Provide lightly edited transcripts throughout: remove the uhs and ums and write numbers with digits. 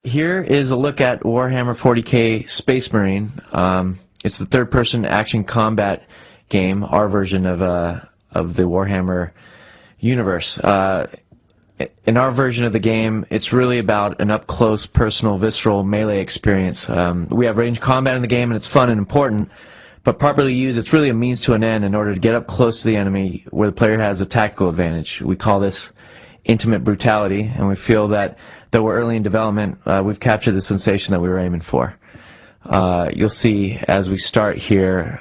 Here is a look at Warhammer 40k Space Marine. It's the third-person action combat game, our version of the Warhammer universe. In our version of the game, it's really about an up-close, personal, visceral melee experience. We have ranged combat in the game, and it's fun and important, but properly used, it's really a means to an end in order to get up close to the enemy where the player has a tactical advantage. We call this intimate brutality, and we feel that though we're early in development, we've captured the sensation that we were aiming for. You'll see as we start here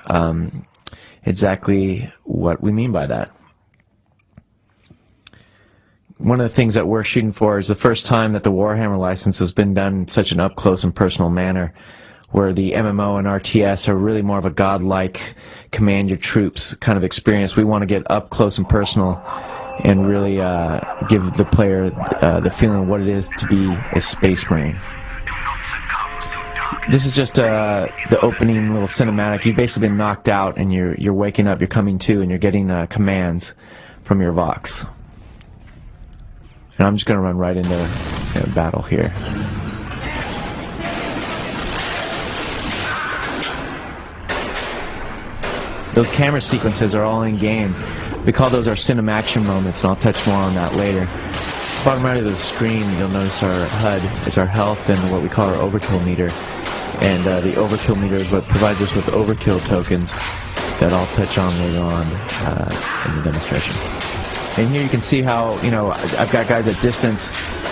exactly what we mean by that. One of the things that we're shooting for is the first time that the Warhammer license has been done in such an up-close and personal manner, where the MMO and RTS are really more of a godlike command your troops kind of experience. We want to get up close and personal and really give the player the feeling of what it is to be a Space Marine. This is just the opening little cinematic. You've basically been knocked out and you're waking up, you're coming to, and you're getting commands from your Vox. And I'm just going to run right into battle here. Those camera sequences are all in game. We call those our cinemaction moments, and I'll touch more on that later. Bottom right of the screen, you'll notice our HUD is our health and what we call our overkill meter. And the overkill meter is what provides us with overkill tokens that I'll touch on later on in the demonstration. And here you can see how, I've got guys at distance.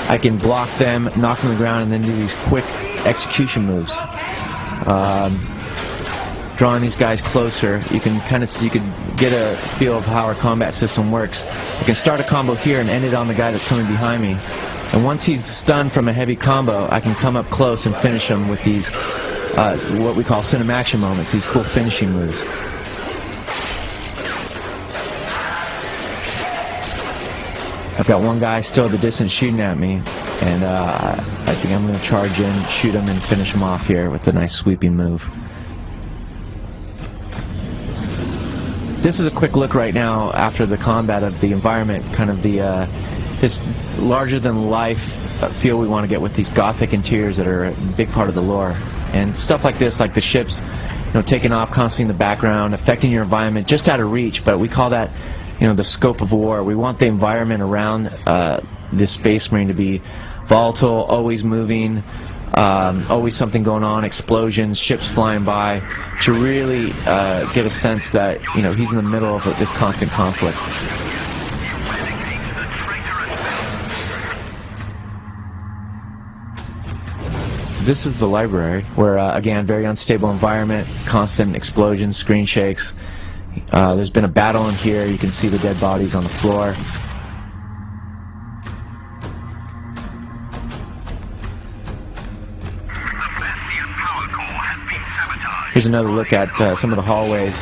I can block them, knock them to the ground, and then do these quick execution moves. Drawing these guys closer, you can get a feel of how our combat system works. I can start a combo here and end it on the guy that's coming behind me. And once he's stunned from a heavy combo, I can come up close and finish him with these, what we call cinemaction moments, these cool finishing moves. I've got one guy still at the distance shooting at me, and I think I'm going to charge in, shoot him, and finish him off here with a nice sweeping move. This is a quick look right now after the combat of the environment, kind of this larger-than-life feel we want to get with these gothic interiors that are a big part of the lore. And stuff like this, like the ships, taking off constantly in the background, affecting your environment, just out of reach, but we call that, the scope of war. We want the environment around this Space Marine to be volatile, always moving, always something going on, explosions, ships flying by, to really get a sense that he's in the middle of this constant conflict. This is the library, where again, very unstable environment, constant explosions, screen shakes. There's been a battle in here. You can see the dead bodies on the floor. Here's another look at some of the hallways,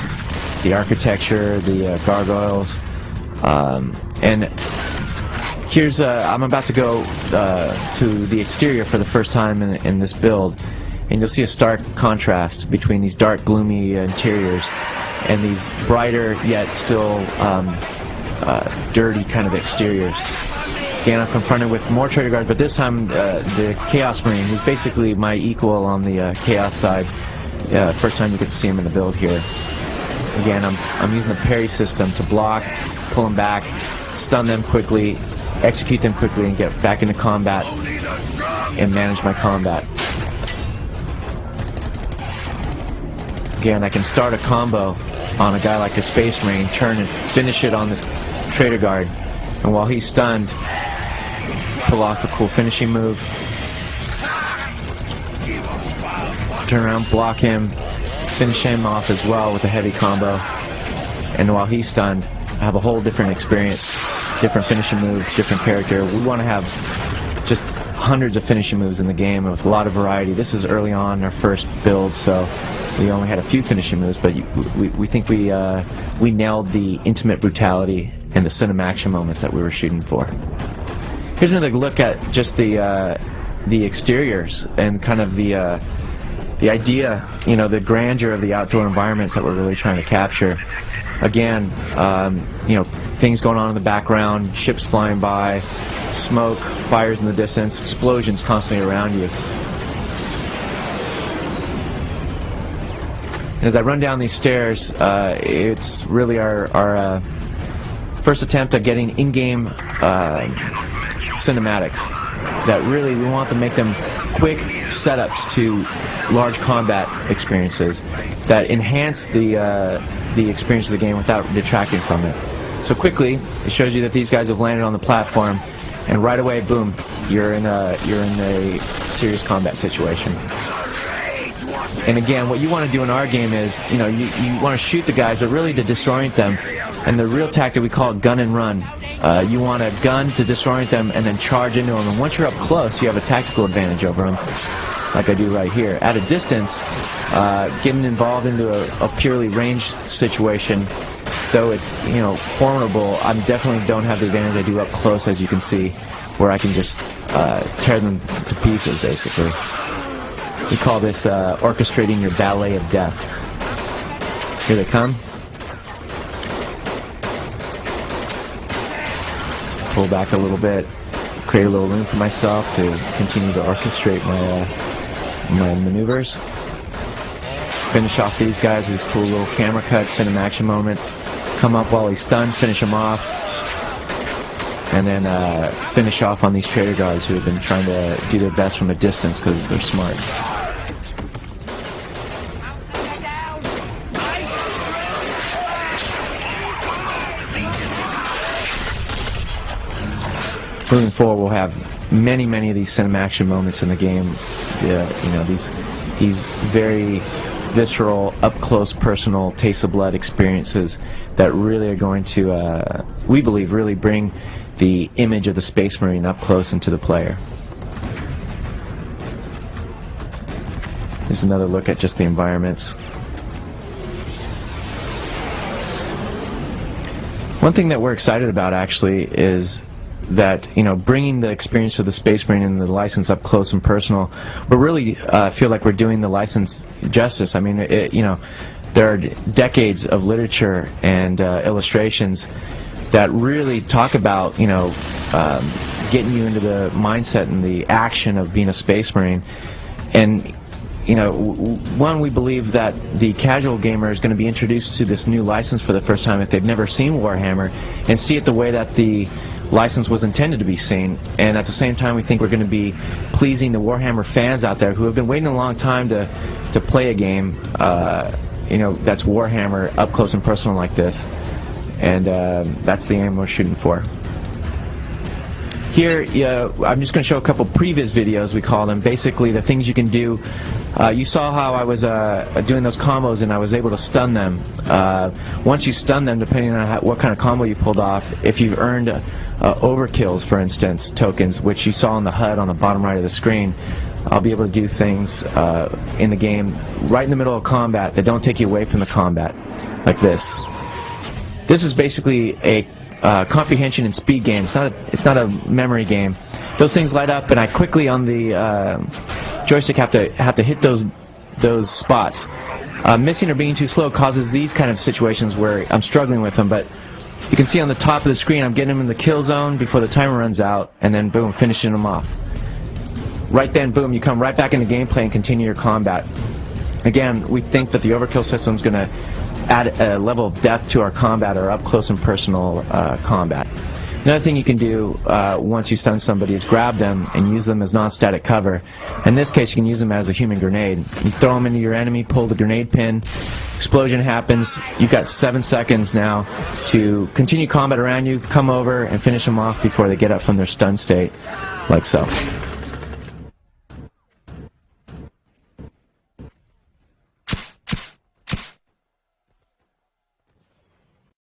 the architecture, the gargoyles, and here's I'm about to go to the exterior for the first time in this build, and you'll see a stark contrast between these dark, gloomy interiors and these brighter yet still dirty kind of exteriors. Again, I'm confronted with more traitor guards, but this time the Chaos Marine, who's basically my equal on the Chaos side. First time you get to see him in the build here. Again, I'm using the parry system to block, pull them back, stun them quickly, execute them quickly, and get back into combat and manage my combat. Again, I can start a combo on a guy like a Space Marine, turn and finish it on this traitor guard, and while he's stunned, pull off a cool finishing move. Turn around, block him, finish him off as well with a heavy combo. And while he's stunned, I have a whole different experience, different finishing moves, different character. We want to have just hundreds of finishing moves in the game with a lot of variety. This is early on our first build, so we only had a few finishing moves, but we think we nailed the intimate brutality and the cinemaction moments that we were shooting for. Here's another look at just the exteriors and kind of the the idea, the grandeur of the outdoor environments that we're really trying to capture. Again, things going on in the background, ships flying by, smoke, fires in the distance, explosions constantly around you. As I run down these stairs, it's really our first attempt at getting in-game cinematics. That really, we want to make them quick setups to large combat experiences that enhance the experience of the game without detracting from it. So quickly, it shows you that these guys have landed on the platform, and right away, boom, you're in a serious combat situation. And again, what you want to do in our game is, you want to shoot the guys, but really to disorient them. And the real tactic, we call it gun and run. You want a gun to disorient them and then charge into them. And once you're up close, you have a tactical advantage over them, like I do right here. At a distance, getting involved into a purely ranged situation, though it's formidable, I definitely don't have the advantage I do up close, as you can see, where I can just tear them to pieces, basically. We call this orchestrating your ballet of death. Here they come. Pull back a little bit, create a little room for myself to continue to orchestrate my maneuvers. Finish off these guys with these cool little camera cuts, cinematic action moments. Come up while he's stunned, finish him off. And then finish off on these traitor guards who have been trying to do their best from a distance because they're smart. Moving forward, we'll have many of these cinematic action moments in the game. These very visceral, up-close, personal, taste of blood experiences that really are going to, we believe, really bring the image of the Space Marine up close into the player. Here's another look at just the environments. One thing that we're excited about, actually, is that bringing the experience of the Space Marine and the license up close and personal, we really feel like we're doing the license justice. I mean, there are decades of literature and illustrations that really talk about getting you into the mindset and the action of being a Space Marine. And one, we believe that the casual gamer is going to be introduced to this new license for the first time if they've never seen Warhammer, and see it the way that the license was intended to be seen. And at the same time, we think we're going to be pleasing the Warhammer fans out there who have been waiting a long time to play a game that's Warhammer up close and personal like this. And that's the aim we're shooting for. Here, I'm just going to show a couple previous videos, we call them. Basically, the things you can do. You saw how I was doing those combos and I was able to stun them. Once you stun them, depending on what kind of combo you pulled off, if you've earned overkills, for instance, tokens, which you saw on the HUD on the bottom right of the screen, I'll be able to do things in the game right in the middle of combat that don't take you away from the combat, like this. This is basically a comprehension and speed game. It's not a memory game. Those things light up, and I quickly on the joystick have to hit those spots. Missing or being too slow causes these kind of situations where I'm struggling with them. But you can see on the top of the screen, I'm getting them in the kill zone before the timer runs out, and then boom, finishing them off. Right then, boom, you come right back into gameplay and continue your combat. Again, we think that the overkill system is going to add a level of depth to our combat, or up close and personal combat. Another thing you can do once you stun somebody is grab them and use them as non-static cover. In this case, you can use them as a human grenade. You throw them into your enemy, pull the grenade pin, explosion happens. You've got 7 seconds now to continue combat around you, come over and finish them off before they get up from their stun state, like so.